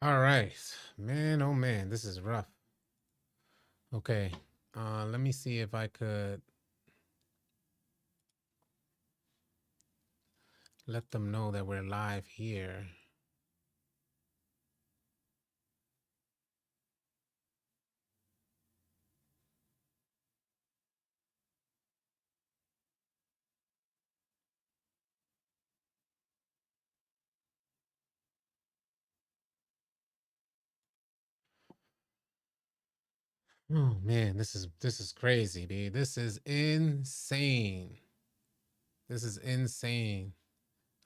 All right, man. Oh man, this is rough. Okay, let me see if I could let them know that we're live here. Oh man, this is crazy, dude. This is insane. This is insane.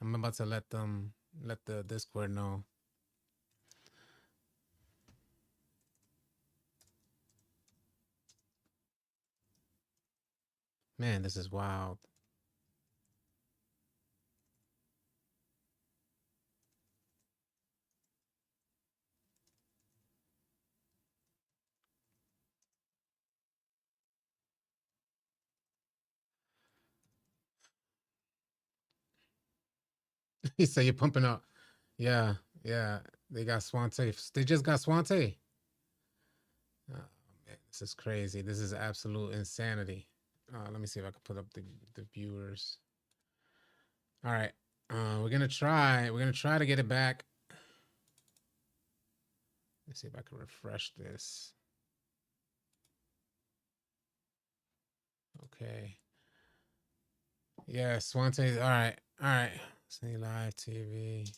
I'm about to let the Discord know. Man, this is wild. He said you're pumping up. Yeah, yeah. They got Swante. They just got Swante. Oh, man, this is crazy. This is absolute insanity. Let me see if I can put up the viewers. All right. We're gonna try. We're gonna try to get it back. Let's see if I can refresh this. Okay. Yeah, Swante. All right. All right. City Live TV.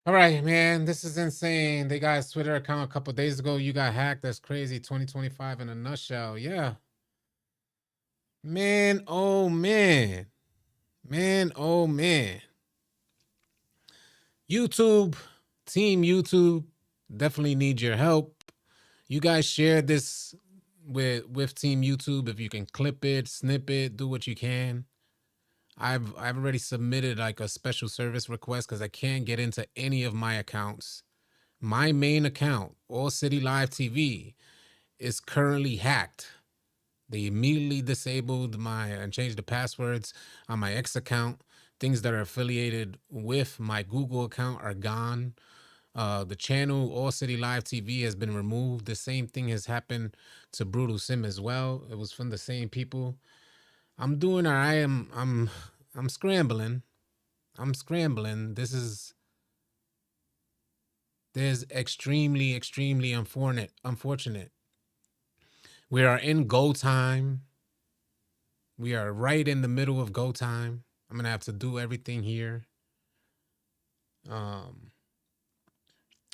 All right, man. This is insane. They got a Twitter account a couple days ago. You got hacked. That's crazy. 2025 in a nutshell. Yeah. Man, oh man. Man, oh man. YouTube, team YouTube, definitely need your help. You guys share this with team YouTube. If you can clip it, snip it, do what you can. I've already submitted like a special service request because I can't get into any of my accounts. My main account, All City Live TV, is currently hacked. They immediately disabled my and changed the passwords on my X account. Things that are affiliated with my Google account are gone. The channel All City Live TV has been removed. The same thing has happened to Brutal Sim as well. It was from the same people. I'm doing all right. I'm scrambling. I'm scrambling. There's extremely unfortunate. We are in go time. We are right in the middle of go time. I'm gonna have to do everything here. Um,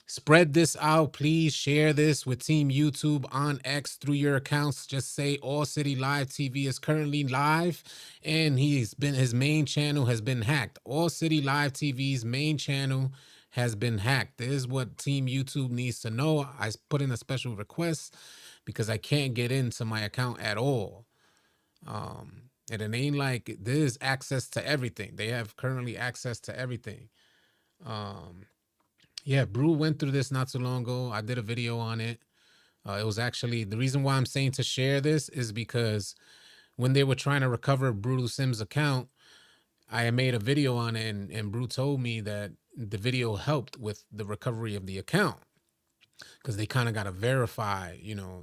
Spread this out. Please share this with Team YouTube on X through your accounts. Just say All City Live TV is currently live and his main channel has been hacked. All City Live TV's main channel has been hacked. This is what Team YouTube needs to know. I put in a special request because I can't get into my account at all. And it ain't like there's access to everything. They have currently access to everything. Um, yeah, Brew went through this not too long ago. I did a video on it. It was actually the reason why I'm saying to share this is because when they were trying to recover Brutal Sim's account, I made a video on it, and Brew told me that the video helped with the recovery of the account because they kind of got to verify,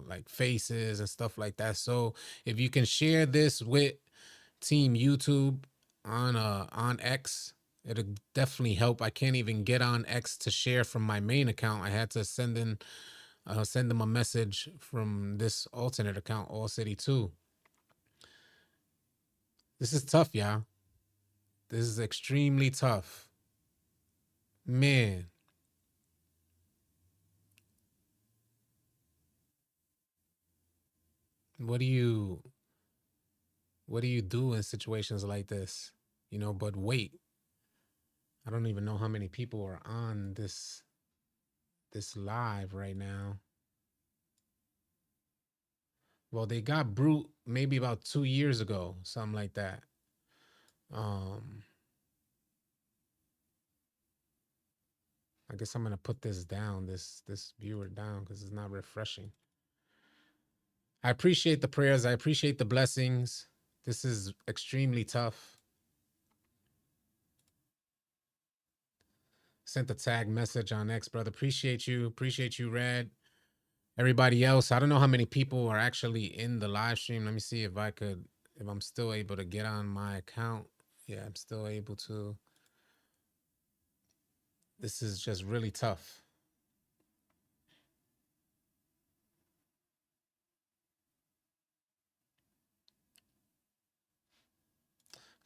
like faces and stuff like that. So if you can share this with Team YouTube on X, it'll definitely help. I can't even get on X to share from my main account. I had to send them a message from this alternate account, All City 2. This is tough, y'all. This is extremely tough. Man, what do you what do you do in situations like this? But wait. I don't even know how many people are on this live right now. Well, they got Brute maybe about 2 years ago, something like that. I guess I'm gonna put this down, this viewer down, because it's not refreshing. I appreciate the prayers. I appreciate the blessings. This is extremely tough. Sent a tag message on X, brother. Appreciate you. Appreciate you, Red. Everybody else, I don't know how many people are actually in the live stream. Let me see if I'm still able to get on my account. Yeah, I'm still able to. This is just really tough.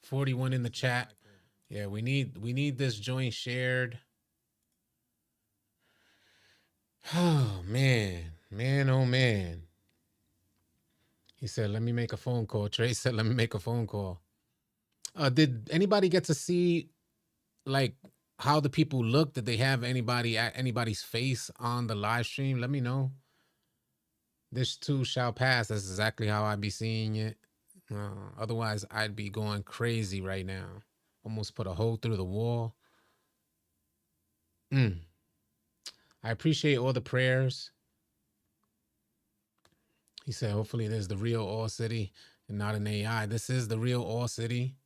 41 in the chat. Yeah, we need this joint shared. Oh man, oh man. He said, "Let me make a phone call." Trey said, "Let me make a phone call." Did anybody get to see like how the people look? Did they have anybody's face on the live stream? Let me know. This too shall pass. That's exactly how I be seeing it. Otherwise, I'd be going crazy right now. Almost put a hole through the wall. I appreciate all the prayers. He said, hopefully there's the real All City and not an AI. This is the real All City.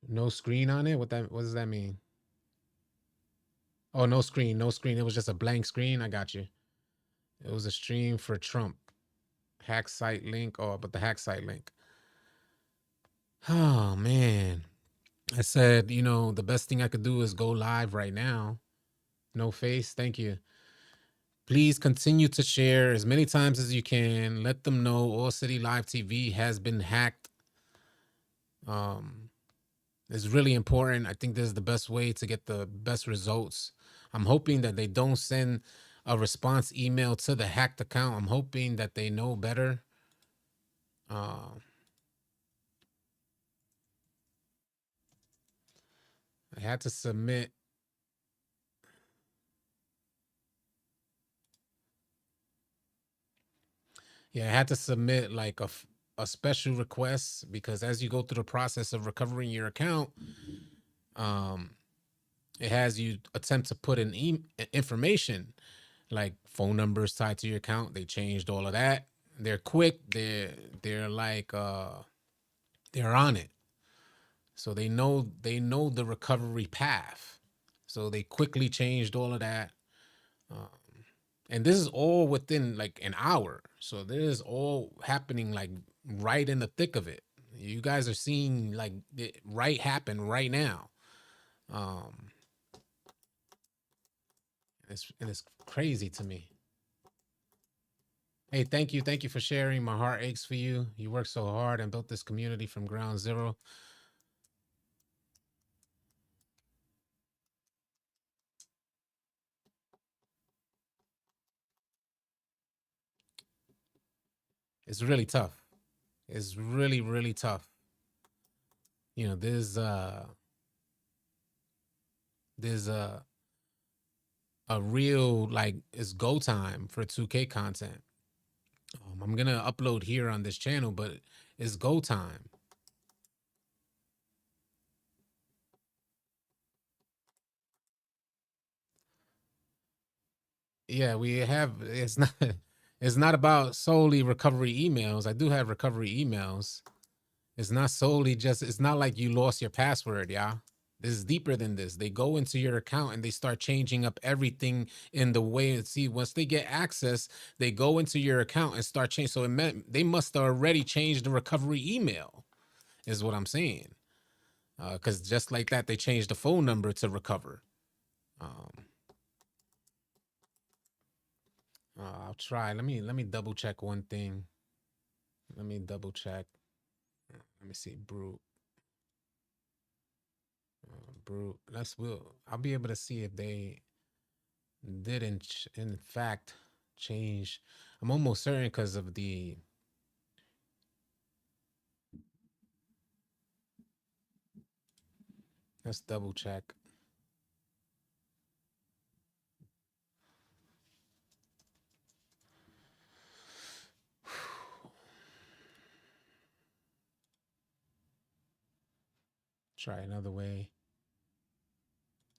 No screen on it? What does that mean? Oh, no screen, no screen. It was just a blank screen. I got you. It was a stream for Trump. Hack site link. Oh, but the hack site link. Oh man. I said, the best thing I could do is go live right now. No face. Thank you. Please continue to share as many times as you can. Let them know All City Live TV has been hacked. It's really important. I think this is the best way to get the best results. I'm hoping that they don't send a response email to the hacked account. I'm hoping that they know better. I had to submit. Yeah, I had to submit like a special request because as you go through the process of recovering your account, it has you attempt to put in information like phone numbers tied to your account. They changed all of that. They're quick. They're like they're on it. So they know the recovery path. So they quickly changed all of that. And this is all within like an hour. So this is all happening like right in the thick of it. You guys are seeing like it right happen right now. It's crazy to me. Hey, thank you for sharing. My heart aches for you. You worked so hard and built this community from ground zero. It's really tough. It's really, really tough. There's a real like it's go time for 2K content. I'm gonna upload here on this channel, but it's go time. Yeah, we have. It's not. It's not about solely recovery emails. I do have recovery emails. It's not solely just. It's not like you lost your password, yeah. This is deeper than this. They go into your account and they start changing up everything in the way. See, once they get access, they go into your account and start changing. So it meant they must have already changed the recovery email, is what I'm saying. Because just like that, they changed the phone number to recover. I'll try. Let me double check one thing. Let me double check. Let me see. Brute. Brute. I'll be able to see if they did in fact change. I'm almost certain because of the. Let's double check. Try another way.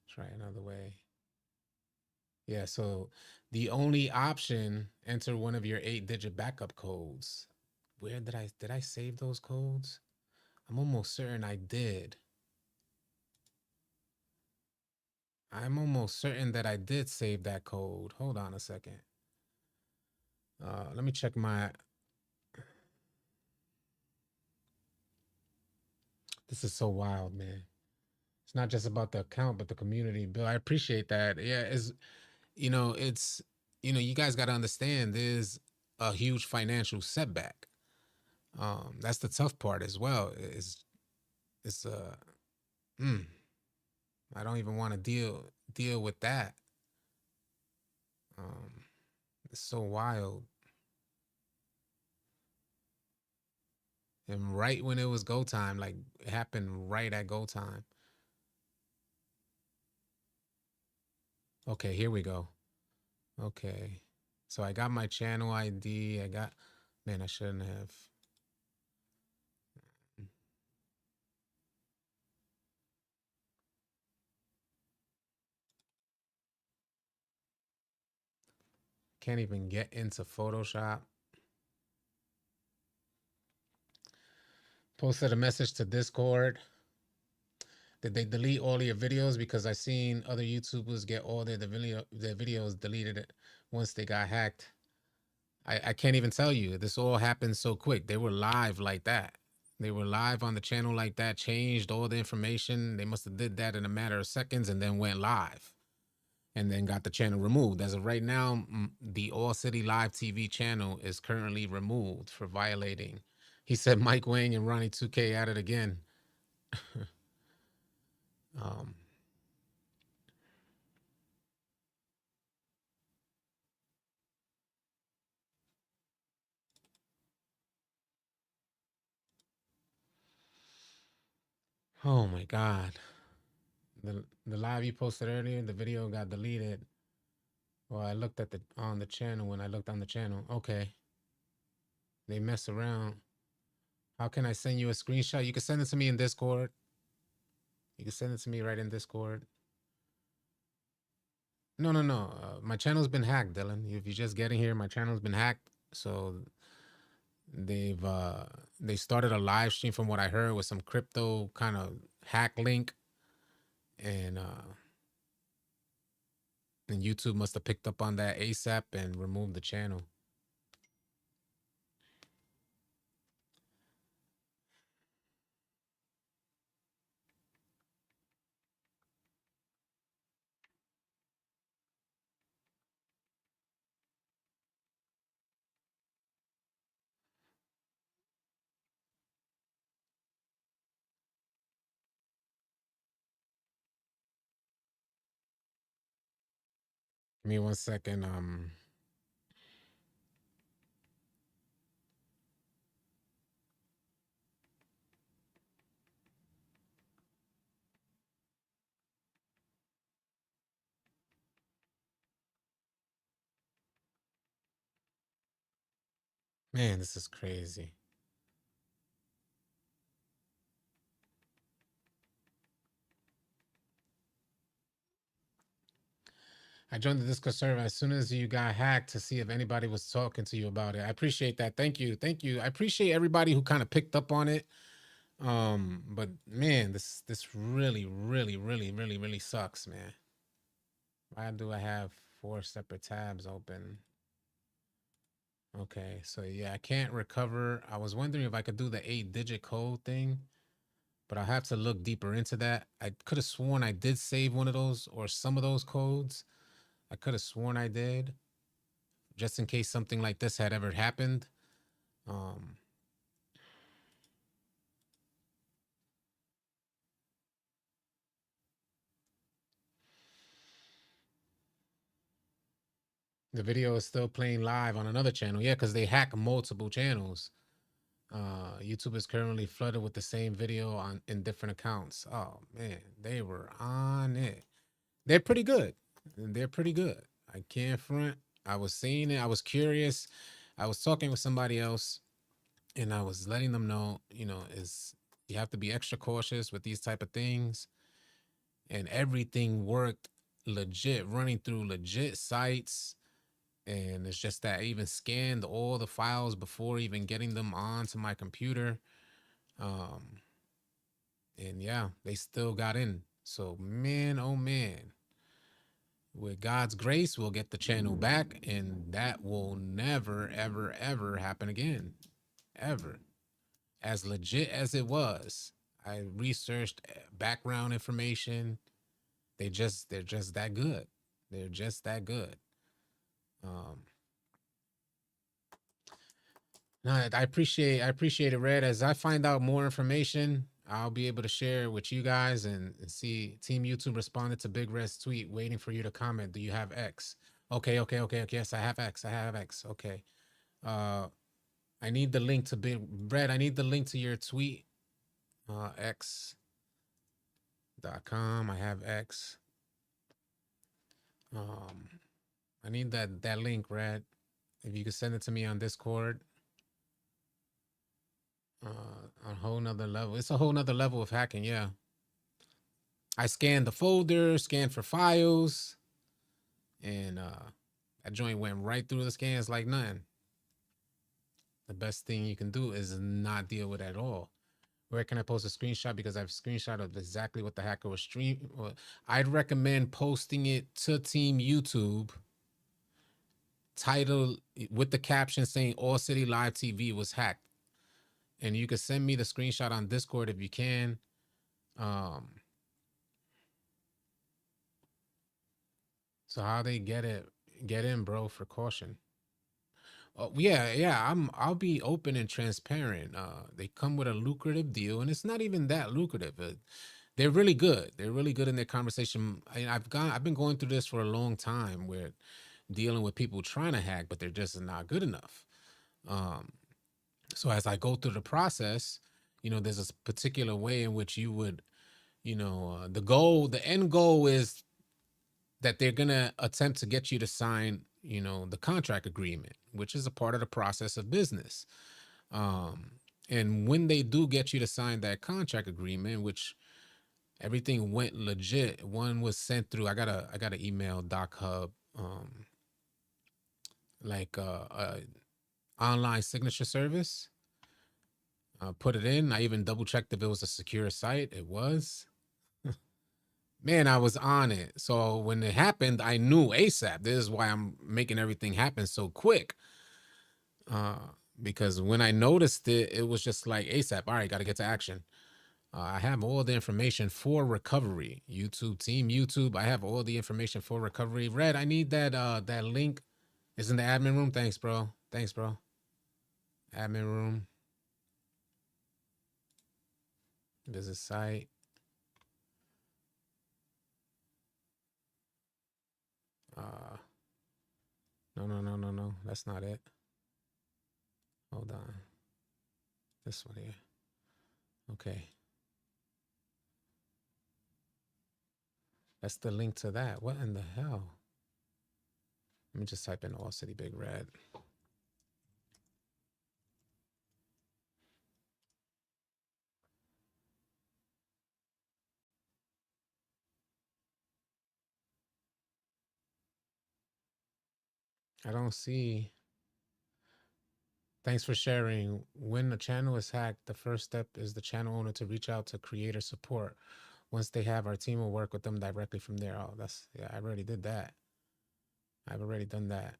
Try another way. Yeah, so the only option, enter one of your 8-digit backup codes. Where did I save those codes? I'm almost certain I did. I'm almost certain that I did save that code. Hold on a second. Let me check my. This is so wild, man. It's not just about the account, but the community. Bill, I appreciate that. Yeah, it's you guys got to understand there's a huge financial setback. That's the tough part as well. It's mm, I don't even want to deal with that. Um, it's so wild. And right when it was go time, like it happened right at go time. Okay, here we go. Okay. So I got my channel ID. Man, I shouldn't have. Can't even get into Photoshop. Posted a message to Discord. Did they delete all your videos? Because I seen other YouTubers get all their videos deleted once they got hacked. I can't even tell you. This all happened so quick. They were live like that. They were live on the channel like that, changed all the information. They must have did that in a matter of seconds and then went live and then got the channel removed. As of right now, the All City Live TV channel is currently removed for violating. He said Mike Wang and Ronnie 2K at it again. um, oh my God. The live you posted earlier, the video got deleted. Well, I looked at on the channel when I looked on the channel. Okay. They mess around. How can I send you a screenshot? You can send it to me in Discord. You can send it to me right in Discord. No, no, no. My channel's been hacked, Dylan. If you're just getting here, my channel's been hacked. So they started a live stream from what I heard with some crypto kind of hack link, and YouTube must have picked up on that ASAP and removed the channel. Give me 1 second. Man, this is crazy. I joined the Discord server as soon as you got hacked to see if anybody was talking to you about it. I appreciate that. Thank you. Thank you. I appreciate everybody who kind of picked up on it. But man, this really, really, really, really, really sucks, man. Why do I have 4 separate tabs open? Okay, so yeah, I can't recover. I was wondering if I could do the 8-digit code thing, but I'll have to look deeper into that. I could have sworn I did save one of those or some of those codes. I could have sworn I did, just in case something like this had ever happened. Um, The video is still playing live on another channel. Yeah, because they hack multiple channels. YouTube is currently flooded with the same video on in different accounts. Oh man, they were on it. They're pretty good. They're pretty good. I can't front. I was seeing it. I was curious. I was talking with somebody else, and I was letting them know, is you have to be extra cautious with these type of things. And everything worked legit, running through legit sites. And it's just that I even scanned all the files before even getting them onto my computer. Um, and yeah, they still got in. So man, oh man, with God's grace, we'll get the channel back, and that will never, ever, ever happen again, ever. As legit as it was, I researched background information. They're just that good. They're just that good. Um, No, I appreciate it, Red. As I find out more information, I'll be able to share with you guys and see Team YouTube responded to Big Red's tweet, waiting for you to comment. Do you have X? Okay, okay, okay, okay. Yes, I have X. I have X. Okay. Uh, I need the link to Big Red. I need the link to your tweet. X.com. I have X. Um, I need that link, Red. If you could send it to me on Discord. A whole nother level. It's a whole nother level of hacking, yeah. I scanned the folder, scanned for files, and that joint went right through the scans like nothing. The best thing you can do is not deal with it at all. Where can I post a screenshot? Because I've screenshot of exactly what the hacker was streaming. I'd recommend posting it to Team YouTube, title with the caption saying All City Live TV was hacked. And you can send me the screenshot on Discord if you can. So how they get in, bro, for caution. Oh yeah, yeah. I'll be open and transparent. They come with a lucrative deal, and it's not even that lucrative. They're really good. They're really good in their conversation. I've been going through this for a long time, where dealing with people trying to hack, but they're just not good enough. So as I go through the process, there's a particular way in which you would, the end goal is that they're gonna attempt to get you to sign, the contract agreement, which is a part of the process of business. And when they do get you to sign that contract agreement, which everything went legit, one was sent through. I got an email Doc Hub, like a online signature service. Put it in. I even double checked if it was a secure site. It was. Man, I was on it. So when it happened, I knew ASAP. This is why I'm making everything happen so quick. Because when I noticed it, it was just like ASAP. All right, got to get to action. I have all the information for recovery. YouTube team, YouTube. I have all the information for recovery. Red, I need that link. Is in the admin room. Thanks, bro. Thanks, bro. Admin room. Visit site. No, no, no, no, no. That's not it. Hold on. This one here. Okay. That's the link to that. What in the hell? Let me just type in All City Big Red. I don't see. Thanks for sharing. When a channel is hacked, the first step is the channel owner to reach out to creator support. Once they have, our team will work with them directly from there. Oh, yeah, I already did that. I've already done that.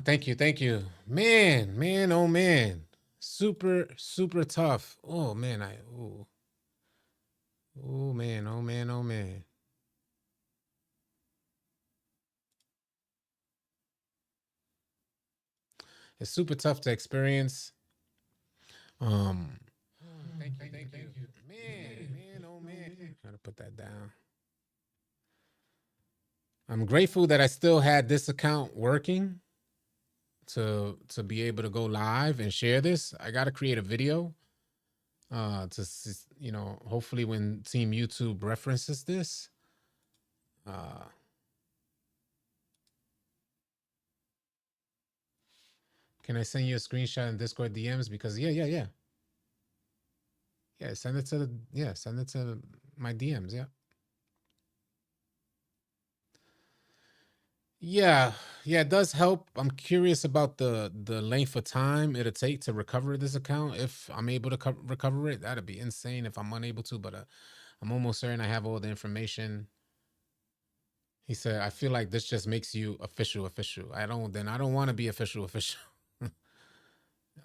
Thank you, thank you. Man, oh man. Super, super tough. Oh man, oh man, oh man, oh man. It's super tough to experience. Um, thank you, man, oh man. Gotta put that down. I'm grateful that I still had this account working to be able to go live and share this. I got to create a video hopefully when Team YouTube references this, uh can I send you a screenshot in Discord DMs? Because yeah, send it to my DMs. Yeah, yeah, it does help. I'm curious about the length of time it'll take to recover this account. If I'm able to recover it, that'd be insane. If I'm unable to, but I'm almost certain I have all the information. He said, "I feel like this just makes you official, official. I don't want to be official, official."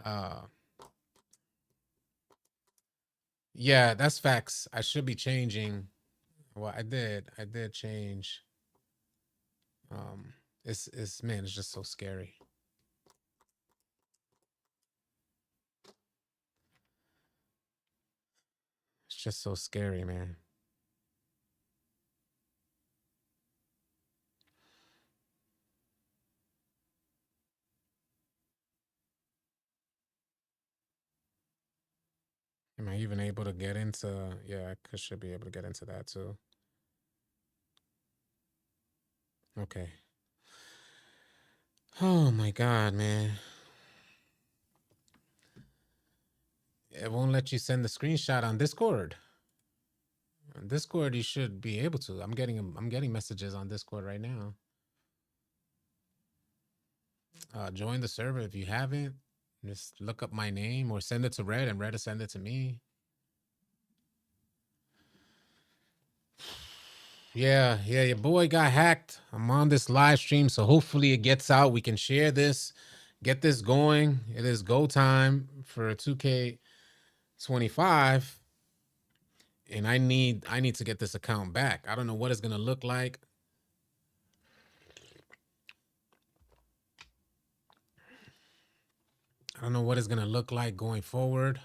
uh, yeah, that's facts. I should be changing. Well, I did change. Um, it's man, it's just so scary. It's just so scary, man. Am I even able to get into? Yeah, should be able to get into that too. Okay. Oh my God, man. It won't let you send the screenshot on Discord. On Discord, you should be able to. I'm getting messages on Discord right now. Join the server if you haven't. Just look up my name or send it to Red and Red will send it to me. Yeah, your boy got hacked. I'm on this live stream, so hopefully it gets out. We can share this, get this going. It is go time for 2K25, and I need to get this account back. I don't know what it's gonna look like. I don't know what it's gonna look like going forward.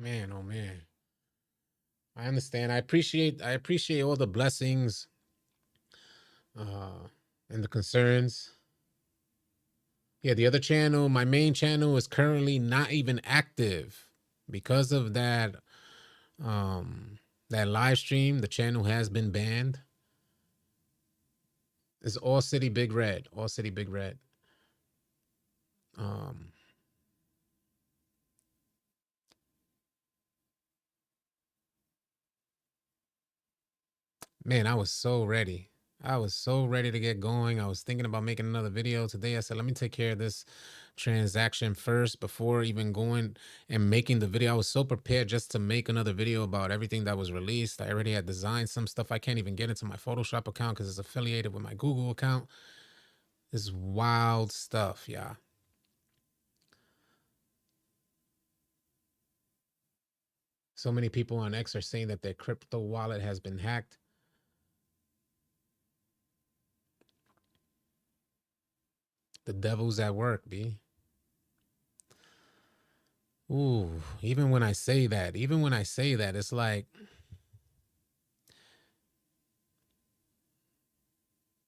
Man, oh man. I understand. I appreciate all the blessings uh and the concerns. Yeah, the other channel, my main channel is currently not even active because of that live stream. The channel has been banned. It's All City Big Red. All City Big Red. Um Man, I was so ready. I was so ready to get going. I was thinking about making another video today. I said, let me take care of this transaction first before even going and making the video. I was so prepared just to make another video about everything that was released. I already had designed some stuff. I can't even get into my Photoshop account because it's affiliated with my Google account. This wild stuff, yeah. So many people on X are saying that their crypto wallet has been hacked. The devil's at work, B. Ooh, even when I say that, it's like,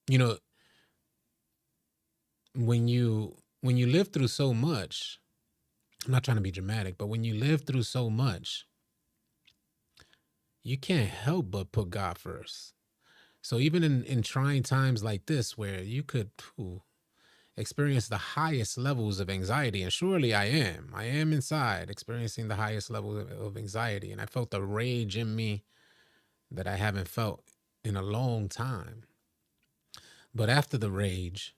you know, when you live through so much, I'm not trying to be dramatic, but when you live through so much, you can't help but put God first. So even in trying times like this, where you could experience the highest levels of anxiety, and surely I am inside experiencing the highest level of anxiety, and I felt the rage in me that I haven't felt in a long time. But after the rage,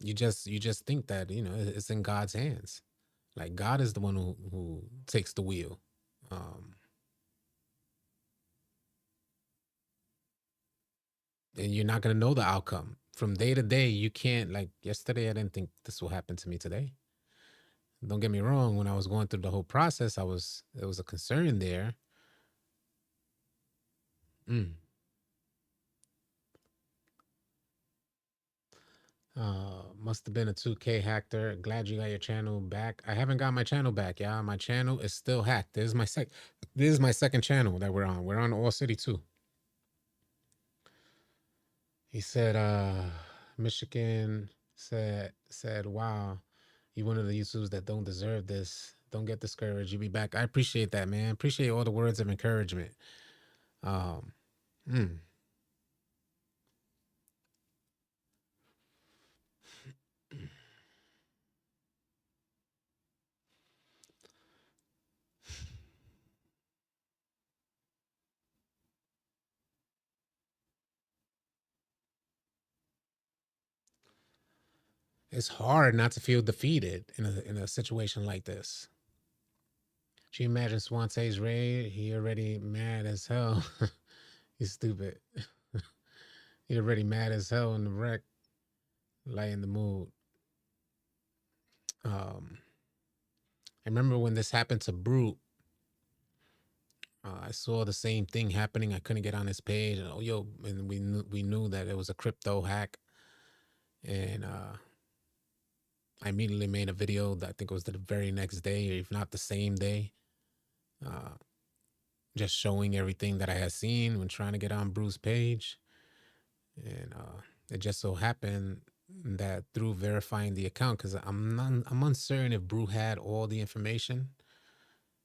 you just think that it's in God's hands. Like God is the one who takes the wheel. Um, and you're not going to know the outcome from day to day. You can't, like yesterday, I didn't think this will happen to me today. Don't get me wrong. When I was going through the whole process, there was a concern there. Mm. Must have been a 2K hacker. Glad you got your channel back. I haven't got my channel back, y'all. My channel is still hacked. This is my second channel that we're on. We're on All City too. He said, Michigan said, wow, you one of the YouTubers that don't deserve this. Don't get discouraged. You'll be back. I appreciate that, man. Appreciate all the words of encouragement. Mm. It's hard not to feel defeated in a situation like this. Can you imagine Swante's raid? He already mad as hell. He's stupid. He already mad as hell in the wreck, lighten the mood. I remember when this happened to Brute. I saw the same thing happening. I couldn't get on his page, and and we knew that it was a crypto hack, and I immediately made a video that I think it was the very next day, or if not the same day, just showing everything that I had seen when trying to get on Bruce's page. And it just so happened that through verifying the account, because I'm uncertain if Brew had all the information,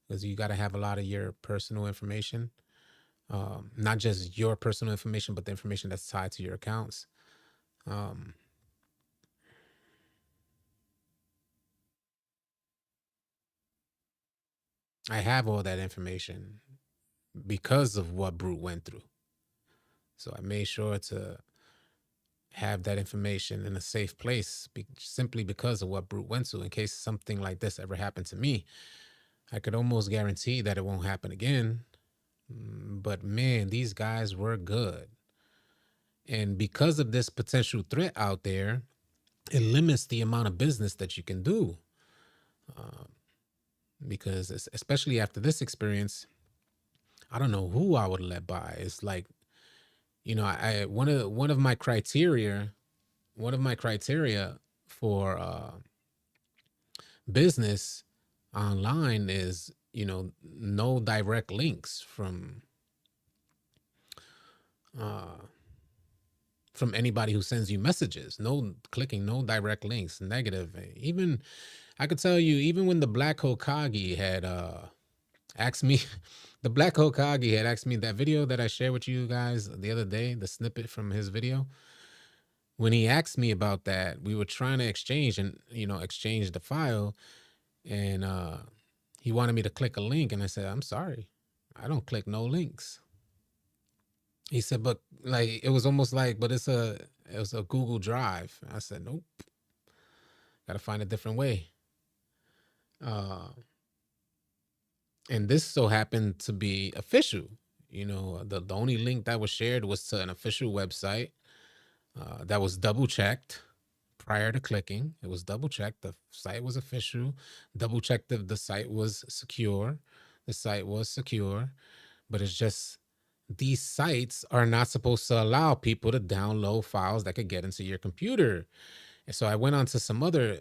because you got to have a lot of your personal information, not just your personal information, but the information that's tied to your accounts. I have all that information because of what Brute went through. So I made sure to have that information in a safe place simply because of what Brute went through. In case something like this ever happened to me, I could almost guarantee that it won't happen again. But man, these guys were good. And because of this potential threat out there, it limits the amount of business that you can do. Because especially after this experience, I don't know who I would let by. It's like, I one of my criteria for business online is, no direct links from anybody who sends you messages. No clicking, no direct links, negative. Even I could tell you, even when the Black Hokage had asked me, the Black Hokage had asked me that video that I shared with you guys the other day, the snippet from his video. When he asked me about that, we were trying to exchange the file, and he wanted me to click a link, and I said, I'm sorry, I don't click no links. He said, but like, it was almost like, but it was a Google Drive. I said, nope, got to find a different way. And this so happened to be official. The only link that was shared was to an official website that was double checked prior to clicking. It was double checked. The site was official. Double checked if the site was secure. The site was secure, but it's just, these sites are not supposed to allow people to download files that could get into your computer. And so I went on to some other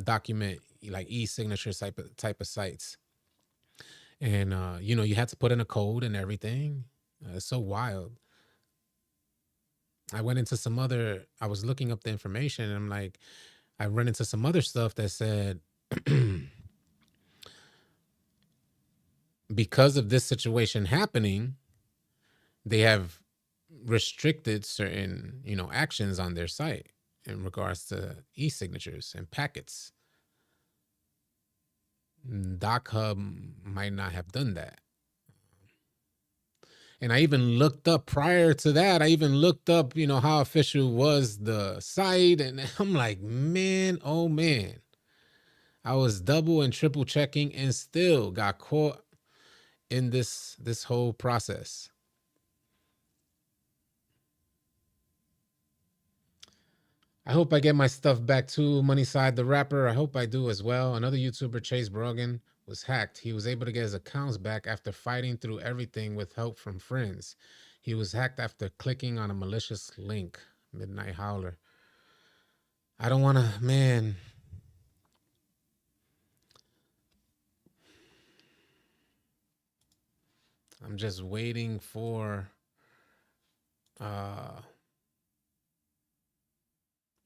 document, like e-signature type of sites. And, you had to put in a code and everything. It's so wild. I went into I was looking up the information, and I'm like, I run into some other stuff that said, because of this situation happening, they have restricted certain, actions on their site in regards to e-signatures and packets. Doc Hub might not have done that. And I even looked up prior to that. I even looked up, how official was the site. And I'm like, man, oh man. I was double and triple checking and still got caught in this whole process. I hope I get my stuff back too. Money Side the Rapper. I hope I do as well. Another YouTuber, Chase Brogan, was hacked. He was able to get his accounts back after fighting through everything with help from friends. He was hacked after clicking on a malicious link. Midnight Howler. I don't want to, man. I'm just waiting for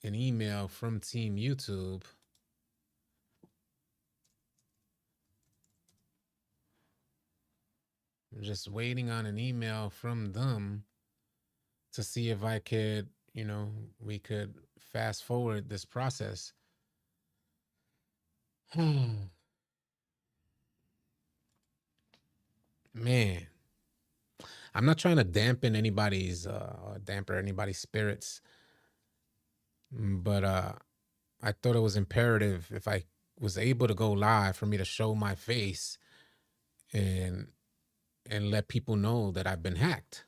an email from Team YouTube. I'm just waiting on an email from them to see if I could, we could fast forward this process. Man, I'm not trying to damper anybody's spirits, but I thought it was imperative if I was able to go live for me to show my face and let people know that I've been hacked.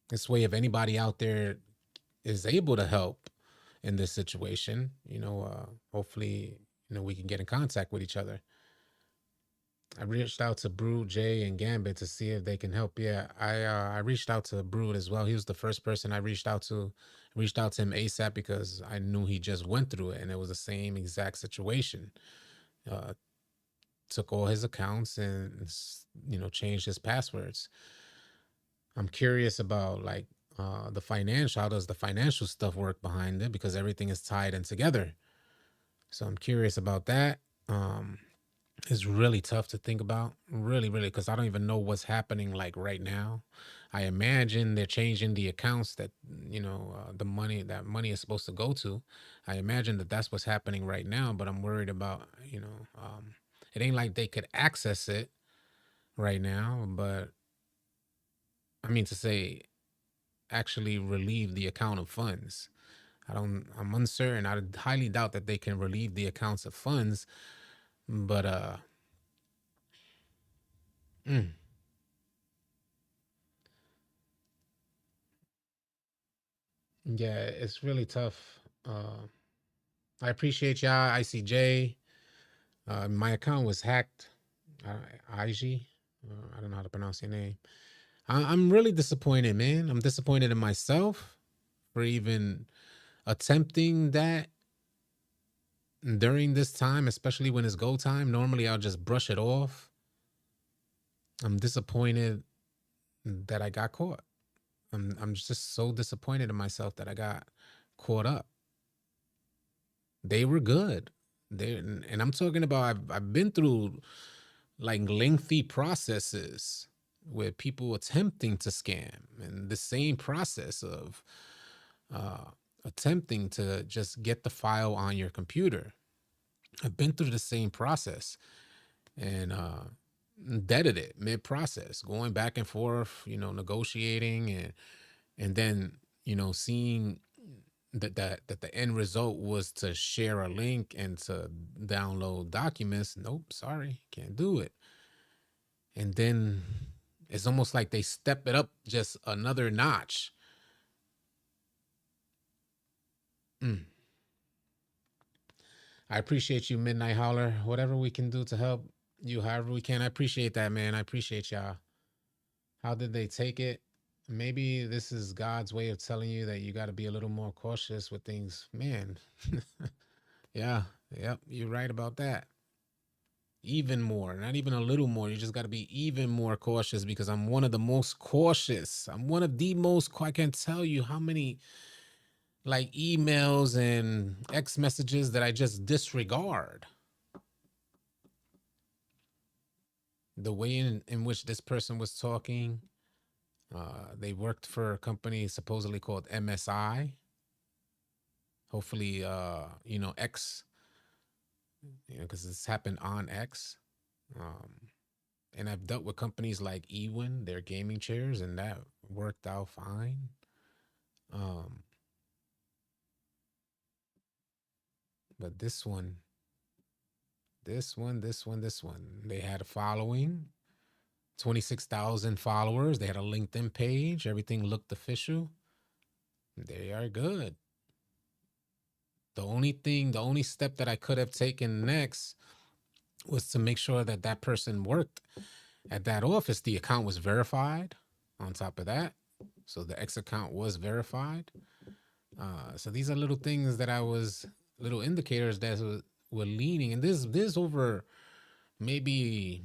This way, if anybody out there is able to help in this situation, hopefully, we can get in contact with each other. I reached out to Brood, Jay, and Gambit to see if they can help. Yeah, I reached out to Brood as well. He was the first person I reached out to. Reached out to him ASAP because I knew he just went through it, and it was the same exact situation. Took all his accounts and changed his passwords. I'm curious about like the financial. How does the financial stuff work behind it? Because everything is tied in together. So I'm curious about that. It's really tough to think about, really, because I don't even know what's happening like right now. I imagine they're changing the accounts that the money is supposed to go to. I imagine that that's what's happening right now, but I'm worried about it ain't like they could access it right now, but I mean to say actually relieve the account of funds. I'm uncertain. I highly doubt that they can relieve the accounts of funds, but yeah, it's really tough. I appreciate y'all. ICJ. My account was hacked. IG. I don't know how to pronounce your name. I'm really disappointed, man. I'm disappointed in myself for even attempting that during this time, especially when it's go time. Normally, I'll just brush it off. I'm disappointed that I got caught. I'm just so disappointed in myself that I got caught up. They were good. And I'm talking about I've been through like lengthy processes with people attempting to scam, and the same process of attempting to just get the file on your computer. I've been through the same process and deaded it mid-process, going back and forth, negotiating and then seeing that the end result was to share a link and to download documents. Nope, sorry, can't do it. And then it's almost like they step it up just another notch. I appreciate you, Midnight Howler. Whatever we can do to help you, however we can, I appreciate that, man. I appreciate y'all. How did they take it? Maybe this is God's way of telling you that you got to be a little more cautious with things, man. Yeah, yep, you're right about that. Even more, not even a little more. You just got to be even more cautious because I'm one of the most cautious. I'm one of the most. I can't tell you how many like emails and X messages that I just disregard. The way in which this person was talking, they worked for a company supposedly called MSI. Hopefully, X, because this happened on X. And I've dealt with companies like Ewin, their gaming chairs, and that worked out fine. But this one, they had a following, 26,000 followers. They had a LinkedIn page. Everything looked official. They are good. The only step that I could have taken next was to make sure that that person worked at that office. The account was verified on top of that. So the X account was verified. So these are little things that little indicators that were leaning. And this over maybe,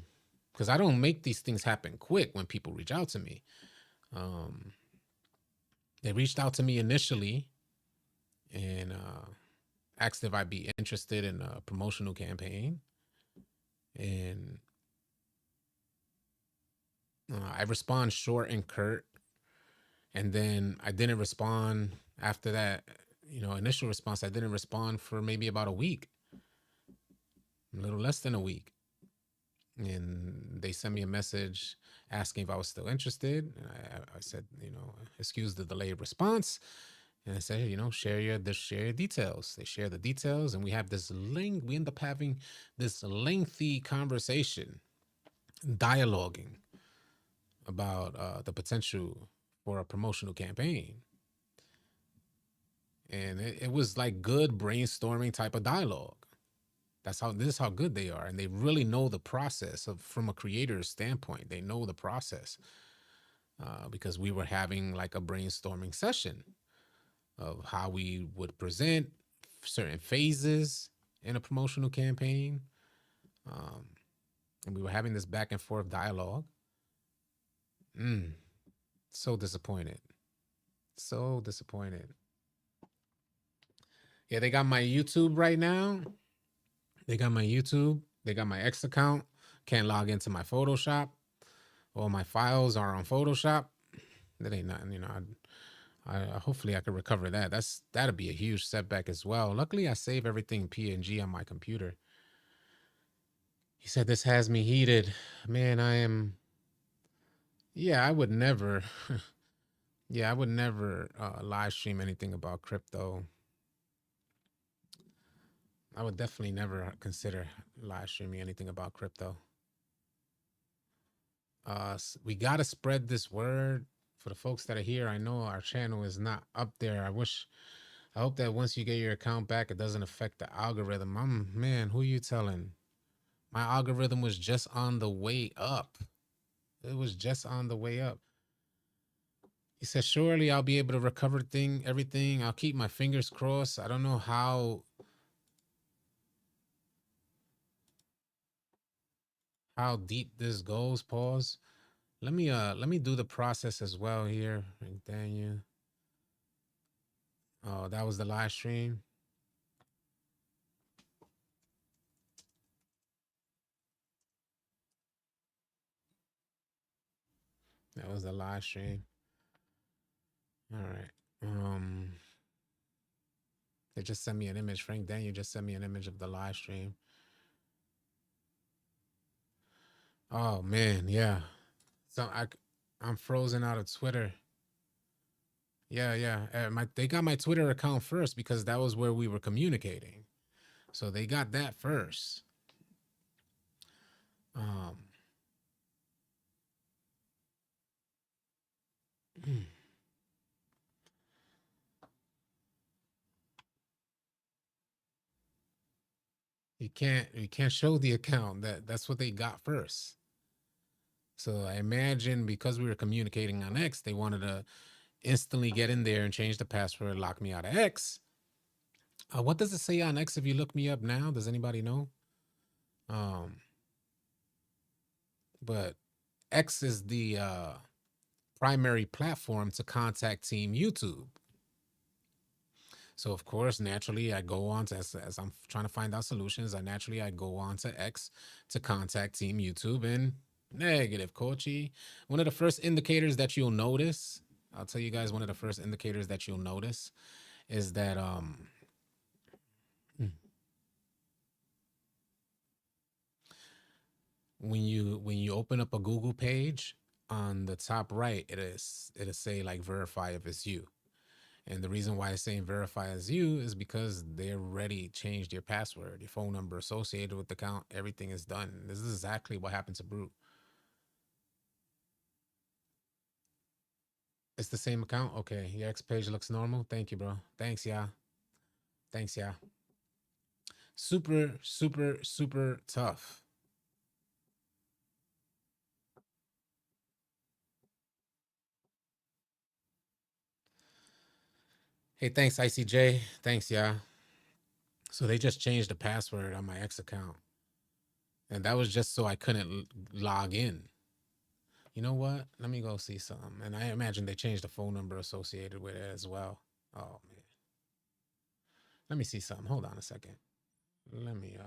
because I don't make these things happen quick when people reach out to me. They reached out to me initially and asked if I'd be interested in a promotional campaign. And I respond short and curt. And then I didn't respond after that, initial response. I didn't respond for maybe about a week, a little less than a week. And they sent me a message asking if I was still interested. And I said, excuse the delayed response. And I said, share your details. They share the details, and we have we end up having this lengthy conversation, dialoguing about the potential for a promotional campaign. And it was like good brainstorming type of dialogue. This is how good they are. And they really know the process from a creator's standpoint. They know the process because we were having like a brainstorming session of how we would present certain phases in a promotional campaign. And we were having this back and forth dialogue. So disappointed. So disappointed. Yeah, they got my YouTube right now. They got my YouTube. They got my X account. Can't log into my Photoshop. All my files are on Photoshop. That ain't nothing, I hopefully I could recover that. That'd be a huge setback as well. Luckily, I save everything PNG on my computer. He said this has me heated. Man, yeah, I would never. Yeah, I would never live stream anything about crypto. I would definitely never consider live streaming anything about crypto. We got to spread this word for the folks that are here. I know our channel is not up there. I hope that once you get your account back, it doesn't affect the algorithm. Man, who you telling? My algorithm was just on the way up. It was just on the way up. He said, surely I'll be able to recover everything. I'll keep my fingers crossed. I don't know how deep this goes. Pause. Let me do the process as well here. Daniel. Oh, that was the live stream. That was the live stream. All right. They just sent me an image. Frank Daniel just sent me an image of the live stream. Oh man, yeah. So I'm frozen out of Twitter. Yeah. They got my Twitter account first because that was where we were communicating. So they got that first. You can't show the account. That's what they got first. So I imagine because we were communicating on X, they wanted to instantly get in there and change the password, lock me out of X. What does it say on X if you look me up now? Does anybody know? But X is the primary platform to contact Team YouTube. So of course, naturally, I go on to as I'm trying to find out solutions. I go on to X to contact Team YouTube and negative, Kochi. One of the first indicators that you'll notice, I'll tell you guys, one of the first indicators that you'll notice is that when you open up a Google page, on the top right, it'll say like verify if it's you. And the reason why it's saying verify as you is because they already changed your password, your phone number associated with the account. Everything is done. This is exactly what happened to Brute. It's the same account? Okay. Your X page looks normal. Thank you, bro. Thanks, yeah. Thanks, yeah. Super, super, super tough. Hey, thanks, ICJ. Thanks, yeah. So they just changed the password on my X account. And that was just so I couldn't log in. You know what? Let me go see something. And I imagine they changed the phone number associated with it as well. Oh man. Let me see something. Hold on a second. Let me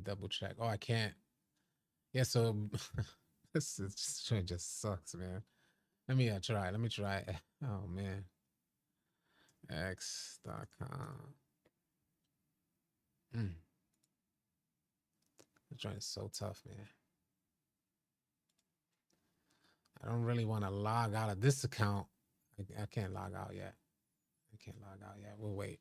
double check. Oh, I can't. Yeah, so this shit just sucks, man. Let me try. Let me try. Oh man. X.com. Mm. The joint is so tough, man. I don't really want to log out of this account. I can't log out yet. I can't log out yet. We'll wait.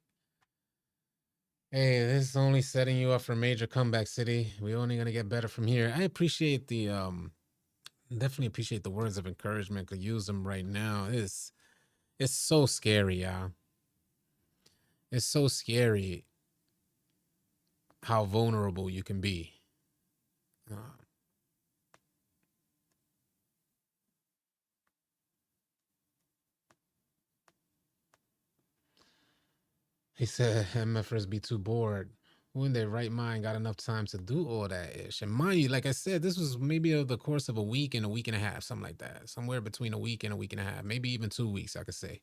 Hey, this is only setting you up for major comeback, City. We're only gonna get better from here. I appreciate the definitely appreciate the words of encouragement. Could use them right now. It's so scary, y'all. It's so scary how vulnerable you can be. Uh, he said MFers be too bored. Who in their right mind got enough time to do all that ish? And mind you, like I said, this was maybe over the course of a week and a week and a half, something like that. Somewhere between a week and a week and a half, maybe even 2 weeks, I could say.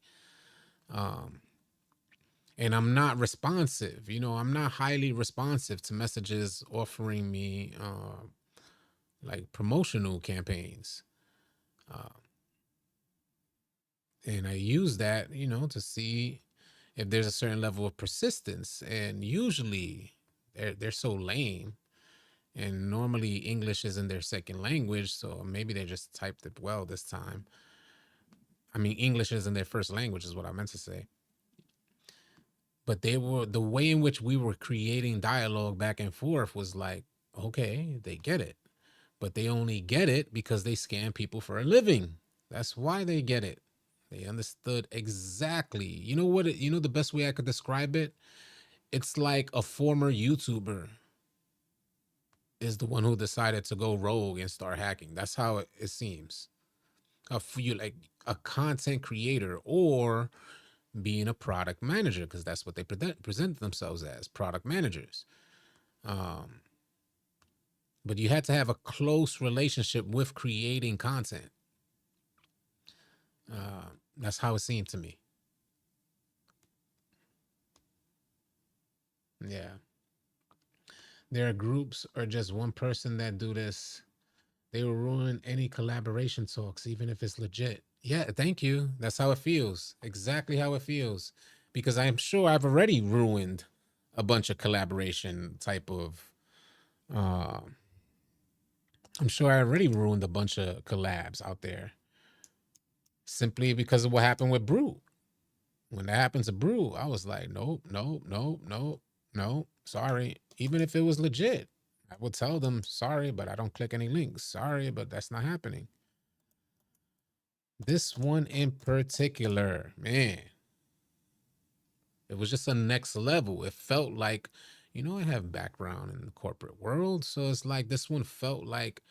And I'm not responsive. You know, I'm not highly responsive to messages offering me like promotional campaigns. And I use that, you know, to see if there's a certain level of persistence. And usually they're so lame. And normally English isn't their second language, so maybe they just typed it well this time. I mean, English isn't their first language, is what I meant to say. But they were the way in which we were creating dialogue back and forth was like, okay, they get it. But they only get it because they scam people for a living. That's why they get it. They understood exactly. You know what? You know the best way I could describe it? It's like a former YouTuber is the one who decided to go rogue and start hacking. That's how it seems. You like a content creator or being a product manager, because that's what they present themselves as, product managers. But you had to have a close relationship with creating content. That's how it seemed to me. Yeah. There are groups or just one person that do this. They will ruin any collaboration talks, even if it's legit. Yeah, thank you. That's how it feels. Exactly how it feels. Because I'm sure I've already ruined a bunch of collaboration type of I'm sure I already ruined a bunch of collabs out there simply because of what happened with Brew. When that happened to Brew, I was like, nope, nope, nope, nope, nope. Sorry. Even if it was legit, I would tell them, sorry, but I don't click any links. Sorry, but that's not happening. This one in particular, man, it was just a next level. It felt like, you know, I have background in the corporate world. So it's like this one felt like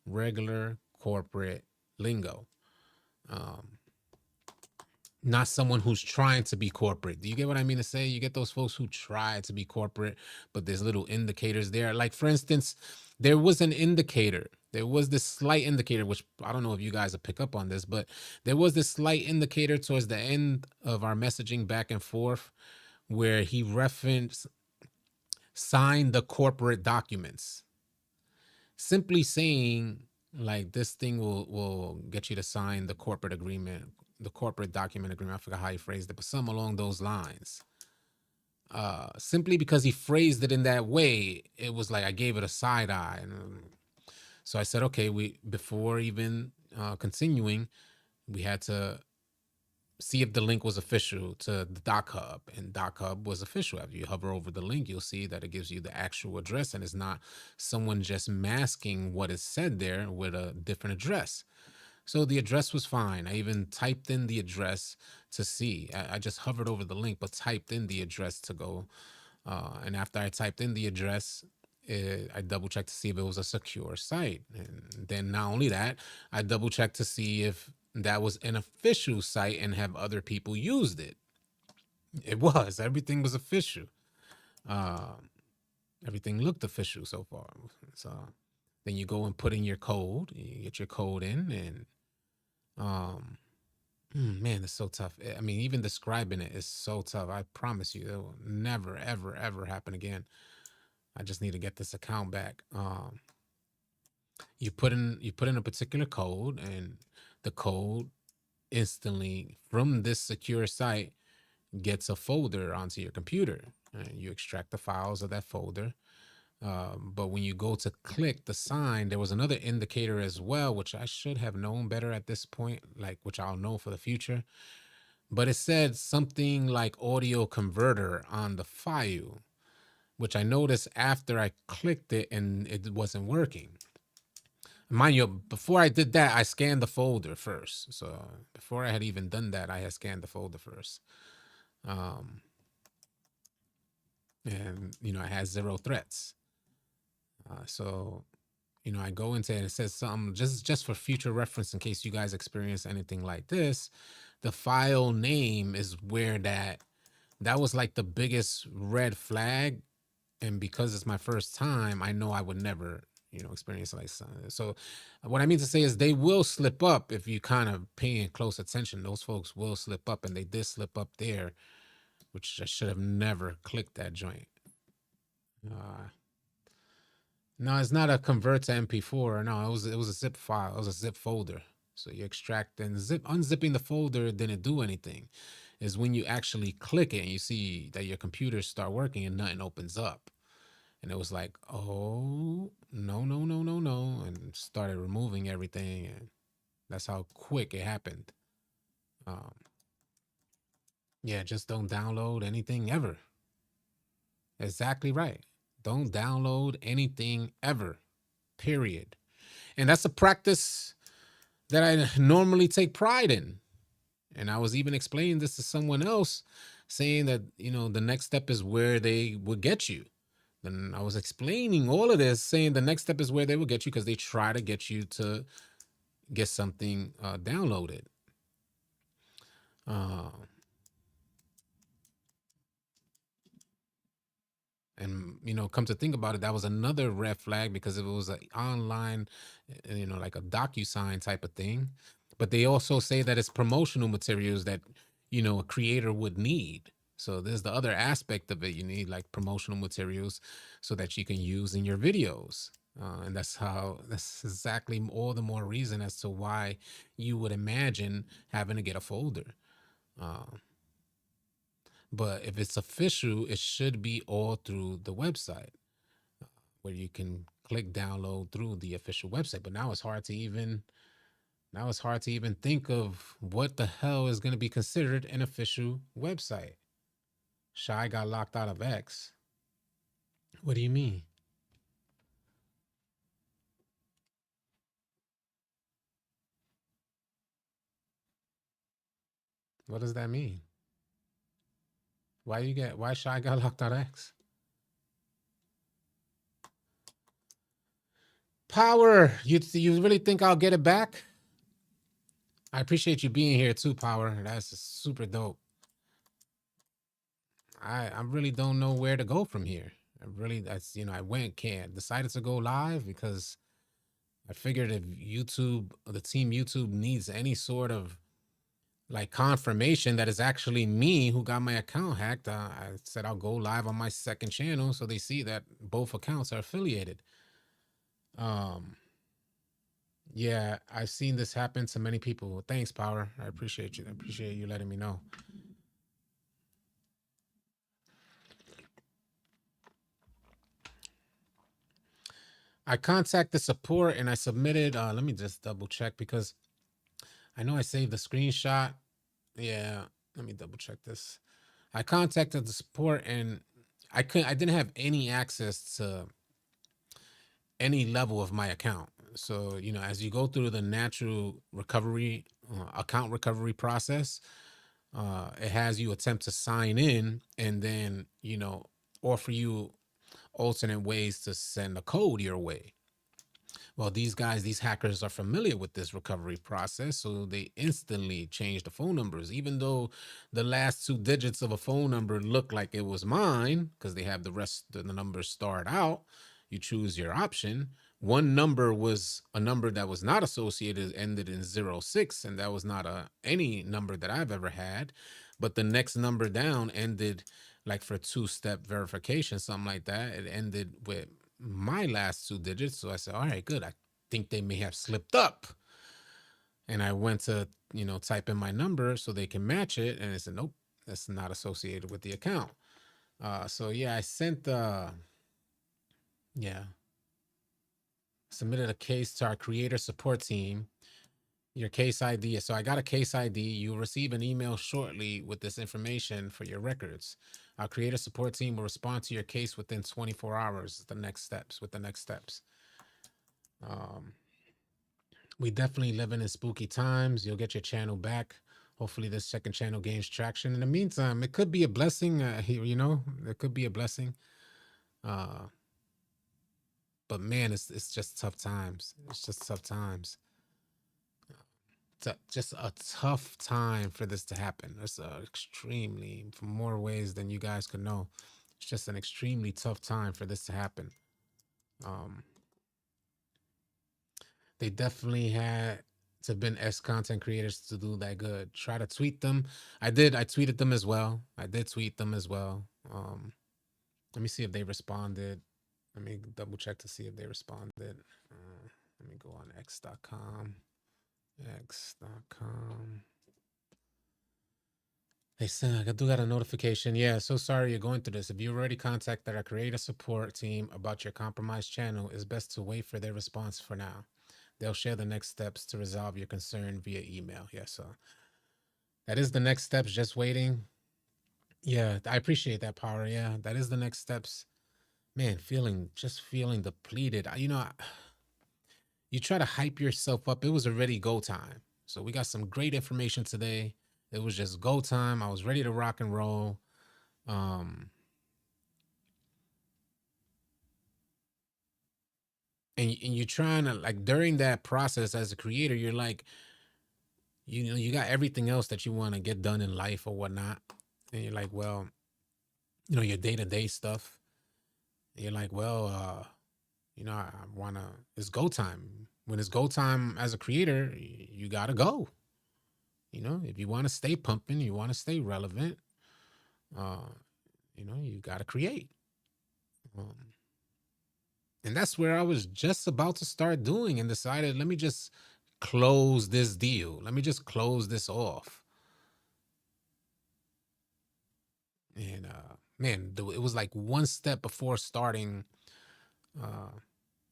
regular corporate lingo. Not someone who's trying to be corporate. Do you get what I mean to say? You get those folks who try to be corporate, but there's little indicators there. Like, for instance, there was an indicator. There was this slight indicator, which I don't know if you guys will pick up on this, but there was this slight indicator towards the end of our messaging back and forth where he referenced sign the corporate documents. Simply saying, like, this thing will get you to sign the corporate agreement, the corporate document agreement. I forgot how he phrased it, but something along those lines. Simply because he phrased it in that way, it was like I gave it a side eye. And so I said, okay, before even continuing, we had to see if the link was official to the Doc Hub, and Doc Hub was official. If you hover over the link, you'll see that it gives you the actual address, and it's not someone just masking what is said there with a different address. So the address was fine. I even typed in the address to see. I just hovered over the link, but typed in the address to go. And after I typed in the address, I double checked to see if it was a secure site. And then not only that, I double checked to see if that was an official site and have other people used it. It was. Everything was official. Uh, Everything looked official so far. So then you go and put in your code. You get your code in, and um, man, it's so tough. I mean, even describing it is so tough. I promise you, it will never, ever, ever happen again. I just need to get this account back. You put in a particular code, and the code instantly from this secure site gets a folder onto your computer, and you extract the files of that folder. But when you go to click the sign, there was another indicator as well, which I should have known better at this point, like which I'll know for the future. But it said something like audio converter on the file, which I noticed after I clicked it and it wasn't working. Mind you, before I did that, I scanned the folder first. So before I had even done that, I had scanned the folder first. And, I had 0 threats. So, I go into it and it says something just for future reference in case you guys experience anything like this. The file name is where that was like the biggest red flag. And because it's my first time, I know I would never, experience like something. So what I mean to say is they will slip up if you kind of paying close attention. Those folks will slip up, and they did slip up there, which I should have never clicked that joint. No, it's not a convert to MP4. No, it was a zip file. It was a zip folder. So you extract and unzipping the folder didn't do anything. Is when you actually click it and you see that your computers start working and nothing opens up. And it was like, oh, no, no, no, no, no. And started removing everything. And that's how quick it happened. Yeah, just don't download anything ever. Exactly right. Don't download anything ever, period. And that's a practice that I normally take pride in. And I was even explaining this to someone else, saying that, the next step is where they would get you. Then I was explaining all of this, saying the next step is where they will get you because they try to get you to get something downloaded. And come to think about it, that was another red flag because if it was an online, like a DocuSign type of thing. But they also say that it's promotional materials that a creator would need. So there's the other aspect of it. You need like promotional materials so that you can use in your videos. And that's exactly all the more reason as to why you would imagine having to get a folder. But if it's official, it should be all through the website where you can click download through the official website. But now it's hard to even think of what the hell is going to be considered an official website. Shy got locked out of X. What do you mean? What does that mean? Why Shy got locked out of X? Power, you really think I'll get it back? I appreciate you being here too, Power. That's super dope. I really don't know where to go from here. I decided to go live because I figured if the team YouTube needs any sort of like confirmation that it's actually me who got my account hacked, I said I'll go live on my second channel so they see that both accounts are affiliated. Yeah, I've seen this happen to many people. Thanks, Power. I appreciate you. I appreciate you letting me know. I contacted support and I submitted. Let me just double check because I know I saved the screenshot. Yeah, let me double check this. I contacted the support and I didn't have any access to any level of my account. So, you know, as you go through the natural recovery, account recovery process, it has you attempt to sign in and then, you know, offer you alternate ways to send a code your way. Well, these guys, these hackers are familiar with this recovery process, so they instantly change the phone numbers, even though the last two digits of a phone number look like it was mine because they have the rest of the numbers starred out. You choose your option. One number was a number that was not associated, ended in 06, and that was not any number that I've ever had. But the next number down ended like for two-step verification, something like that. It ended with my last two digits. So I said, all right, good. I think they may have slipped up. And I went to, you know, type in my number so they can match it. And it said, nope, that's not associated with the account. So yeah, I sent yeah, submitted a case to our creator support team. Your case ID. So I got a case ID. You'll receive an email shortly with this information for your records. Our creator support team will respond to your case within 24 hours. The next steps with the next steps. We definitely living in spooky times. You'll get your channel back. Hopefully this second channel gains traction. In the meantime, it could be a blessing. You know, it could be a blessing. But man, it's just tough times. It's just tough times. Just a tough time for this to happen. It's extremely, for more ways than you guys could know. It's just an extremely tough time for this to happen. They definitely had to have been content creators to do that good. Try to tweet them. I did. I tweeted them as well. I did tweet them as well. Let me see if they responded. Let me double check to see if they responded. Let me go on x.com. X.com. They said, I do got a notification. Yeah, so sorry you're going through this. If you already contacted our creator support team about your compromised channel, it's best to wait for their response for now. They'll share the next steps to resolve your concern via email. Yeah, so that is the next steps, just waiting. Yeah, I appreciate that, Power. Yeah, that is the next steps. Man, just feeling depleted. You know, you try to hype yourself up. It was already go time. So we got some great information today. It was just go time. I was ready to rock and roll. And you're trying to, like, during that process as a creator, you're like, you know, you got everything else that you want to get done in life or whatnot. And you're like, well, you know, your day-to-day stuff. And you're like, well, you know, I want to, it's go time. When it's go time as a creator, you got to go. You know, if you want to stay pumping, you want to stay relevant, you know, you got to create. And that's where I was just about to start doing and decided, let me just close this deal. Let me just close this off. And man, it was like one step before starting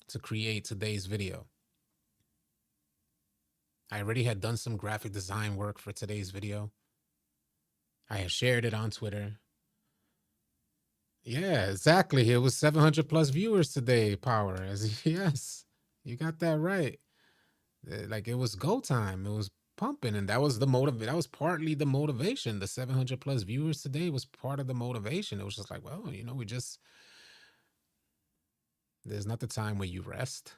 to create today's video. I already had done some graphic design work for today's video. I had shared it on Twitter. Yeah, exactly. It was 700 plus viewers today, Power. Yes, you got that right. Like, it was go time. It was pumping, and that was the that was partly the motivation. The 700 plus viewers today was part of the motivation. It was just like, well, you know, there's not the time where you rest.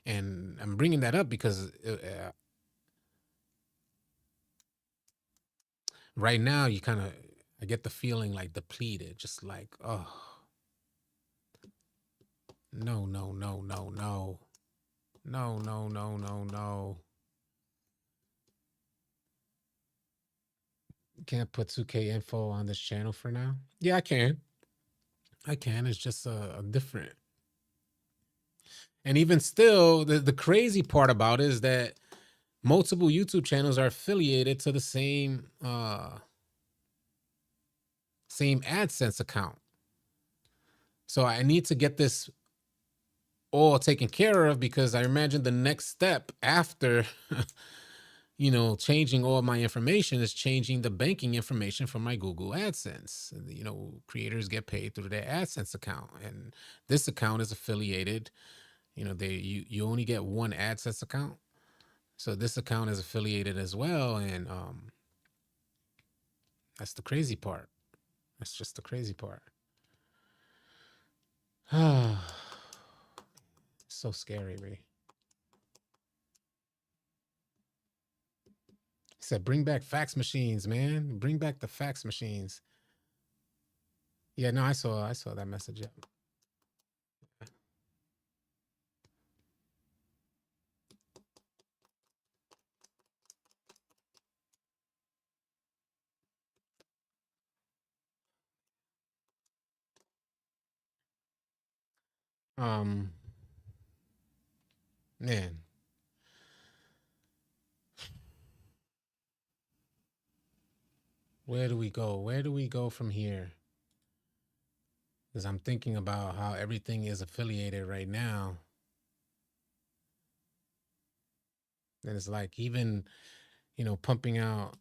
And I'm bringing that up because right now I get the feeling like depleted, just like, oh, no, no, no, no, no, no, no, no, no, no. Can't put 2K info on this channel for now. Yeah, I can. It's just a different. And even still, the crazy part about it is that multiple YouTube channels are affiliated to the same AdSense account. So I need to get this all taken care of, because I imagine the next step after changing all my information is changing the banking information for my Google AdSense. Creators get paid through their AdSense account, and this account is affiliated. You only get one AdSense account, so this account is affiliated as well, and that's the crazy part. That's just the crazy part. So scary, Ray. He said, "Bring back fax machines, man. Bring back the fax machines." Yeah, no, I saw that message. Yeah. Man, where do we go? Where do we go from here? Because I'm thinking about how everything is affiliated right now. And it's like even, pumping out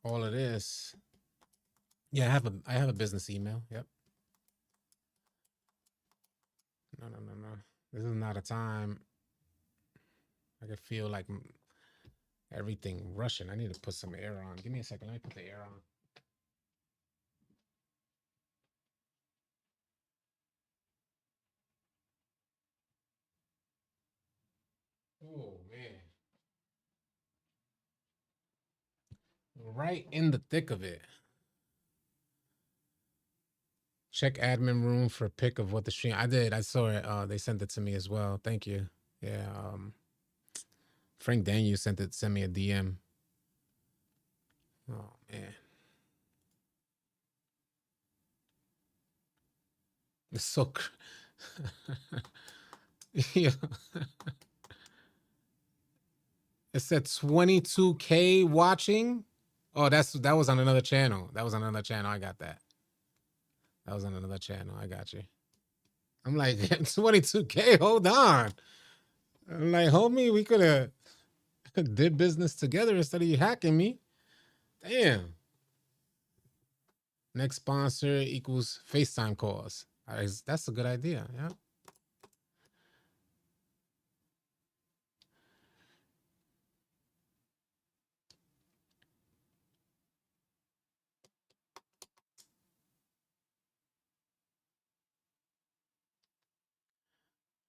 all of this. Yeah, I have a business email. Yep. No. This is not a time. I can feel like everything rushing. I need to put some air on. Give me a second. Let me put the air on. Oh man. Right in the thick of it. Check admin room for a pic of what the stream. I did. I saw it. They sent it to me as well. Thank you. Yeah. Frank Daniel sent me a DM. Oh man. It's so yeah. It said 22K watching. Oh, that was on another channel. That was on another channel. I got that. That was on another channel. I got you. I'm like, 22K. Hold on. I'm like, homie, we could have did business together instead of you hacking me. Damn. Next sponsor equals FaceTime calls. That's a good idea. Yeah.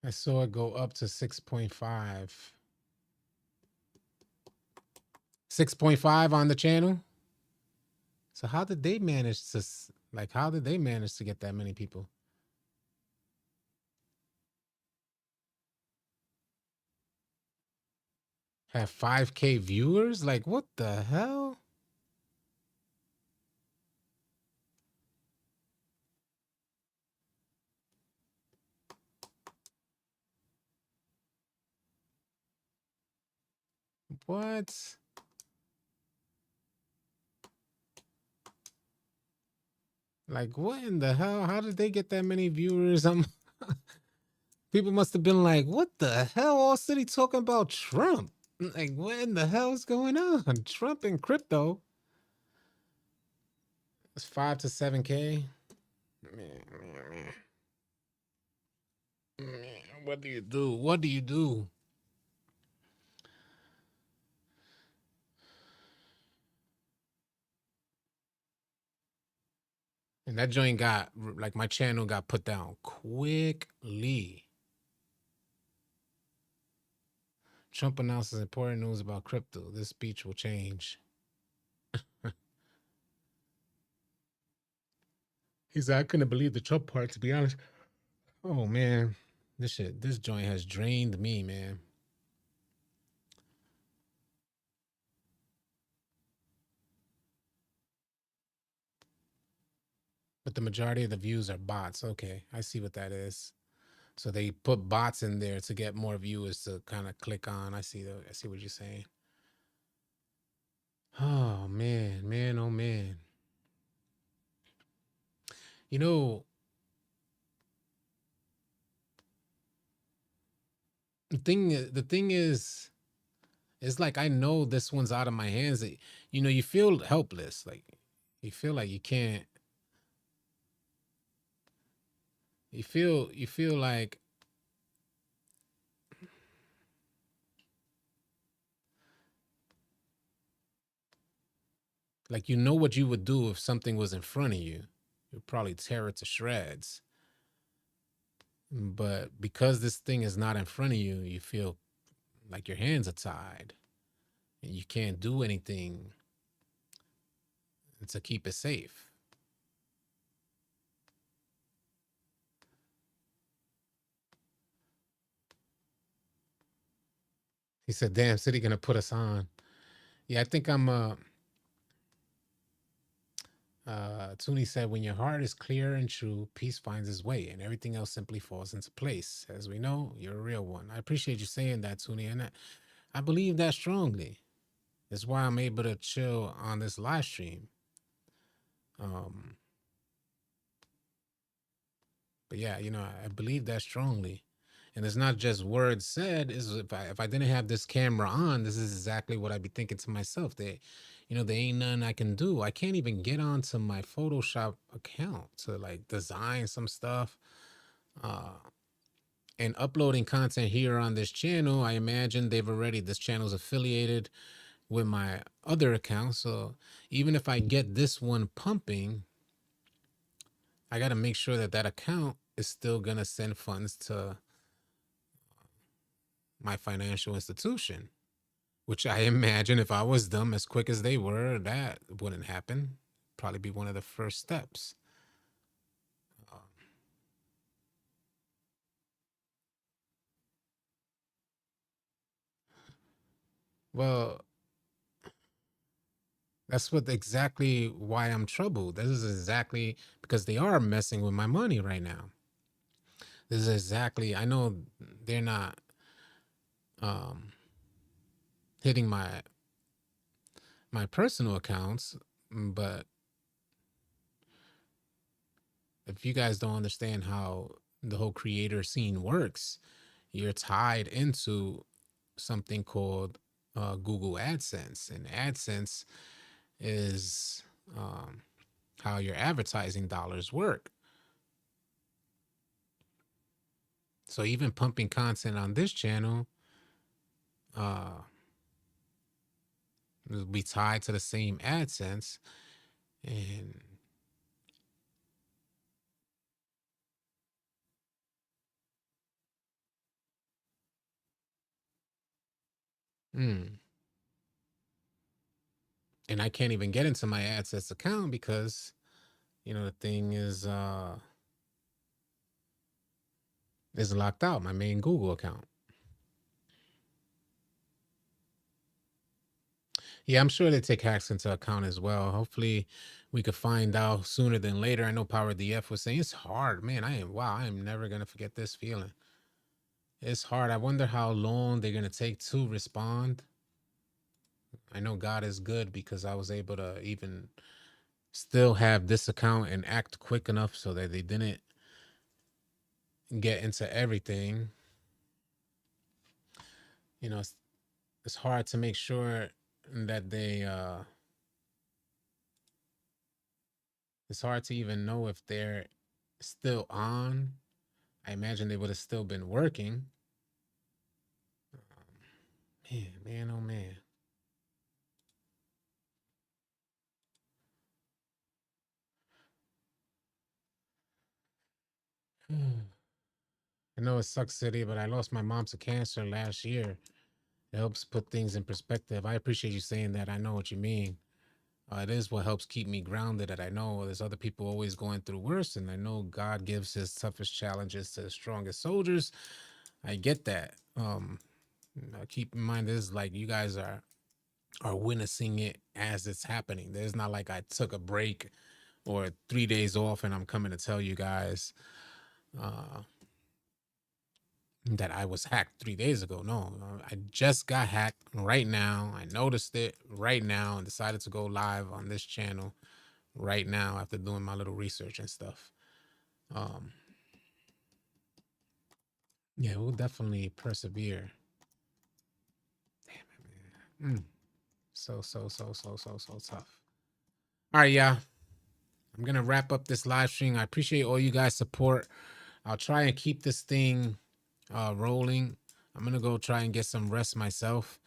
I saw it go up to 6.5. 6.5 on the channel. So how did they manage to get that many people? Have 5K viewers? Like what the hell? What? Like what in the hell? How did they get that many viewers? People must have been like, what the hell? All City talking about Trump. Like, what in the hell is going on? Trump and crypto. It's 5 to 7K. Man. What do you do? What do you do? And that joint got, like, my channel got put down quickly. Trump announces important news about crypto. This speech will change. He said, I couldn't believe the Trump part, to be honest. Oh, man. This joint has drained me, man. But the majority of the views are bots. Okay, I see what that is. So they put bots in there to get more viewers to kind of click on. I see what you're saying. Oh man, oh man. You know, thing is, it's like I know this one's out of my hands. You know, you feel helpless. Like you feel like you can't. You feel like you know what you would do if something was in front of you. You'd probably tear it to shreds. But because this thing is not in front of you, you feel like your hands are tied and you can't do anything to keep it safe. He said, "Damn, City gonna put us on." Yeah, I think I'm. Toonie said, "When your heart is clear and true, peace finds its way, and everything else simply falls into place. As we know, you're a real one." I appreciate you saying that, Toonie, and I believe that strongly. That's why I'm able to chill on this live stream. Um, but yeah, you know, I believe that strongly. And it's not just words said. Is if I didn't have this camera on, this is exactly what I'd be thinking to myself. There ain't nothing I can do. I can't even get onto my Photoshop account to like design some stuff. Uh, and uploading content here on this channel, I imagine this channel's affiliated with my other account. So even if I get this one pumping, I got to make sure that account is still going to send funds to my financial institution, which I imagine if I was them as quick as they were, that wouldn't happen. Probably be one of the first steps. Uh, well, that's what exactly why I'm troubled. This is exactly because they are messing with my money right now. This is exactly, I know they're not um, hitting my personal accounts, but if you guys don't understand how the whole creator scene works, you're tied into something called Google AdSense, and AdSense is how your advertising dollars work. So even pumping content on this channel uh, will be tied to the same AdSense, and mm, and I can't even get into my AdSense account because the thing is locked out, my main Google account. Yeah, I'm sure they take hacks into account as well. Hopefully, we could find out sooner than later. I know Power DF was saying it's hard, man. I am never gonna forget this feeling. It's hard. I wonder how long they're gonna take to respond. I know God is good because I was able to even still have this account and act quick enough so that they didn't get into everything. It's hard to make sure that it's hard to even know if they're still on. I imagine they would have still been working. Man, oh man. I know it sucks, City, but I lost my mom to cancer last year. It helps put things in perspective. I appreciate you saying that. I know what you mean. It is what helps keep me grounded. That I know there's other people always going through worse, and I know God gives His toughest challenges to the strongest soldiers. I get that. Keep in mind, this is like you guys are witnessing it as it's happening. There's not like I took a break or 3 days off and I'm coming to tell you guys uh, that I was hacked 3 days ago. No, I just got hacked right now. I noticed it right now and decided to go live on this channel right now after doing my little research and stuff. Yeah, we'll definitely persevere. So tough. All right, yeah. I'm gonna wrap up this live stream. I appreciate all you guys' support. I'll try and keep this thing rolling. I'm gonna go try and get some rest myself.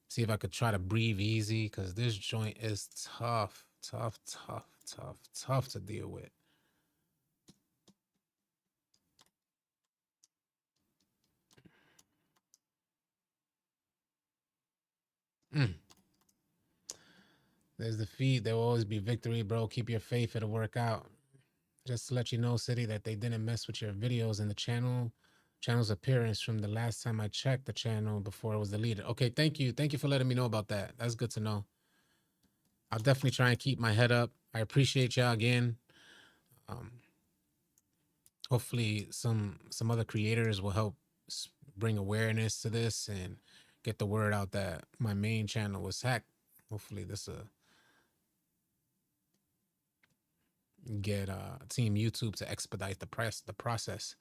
See if I could try to breathe easy, because this joint is tough, tough to deal with. There's the feed. There will always be victory, bro. Keep your faith. It'll work out. Just to let you know, City, that they didn't mess with your videos in the channel's appearance from the last time I checked the channel before it was deleted. Okay, thank you. Thank you for letting me know about that. That's good to know. I'll definitely try and keep my head up. I appreciate y'all again. Hopefully some other creators will help bring awareness to this and get the word out that my main channel was hacked. Hopefully this will get Team YouTube to expedite the process.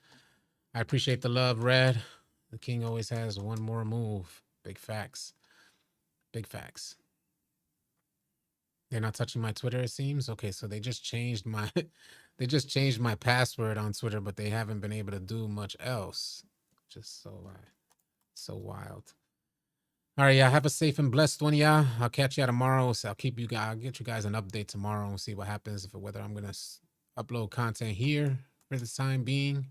I appreciate the love, Red. The king always has one more move. Big facts. Big facts. They're not touching my Twitter, it seems. Okay, so they just changed my they just changed my password on Twitter, but they haven't been able to do much else. Just so wild. All right, yeah. Have a safe and blessed one, yeah. I'll catch you tomorrow. So I'll get you guys an update tomorrow and see what happens, whether I'm gonna upload content here for the time being,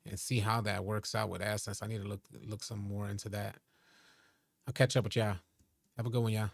and see how that works out with AdSense. I need to look some more into that. I'll catch up with y'all. Have a good one, y'all.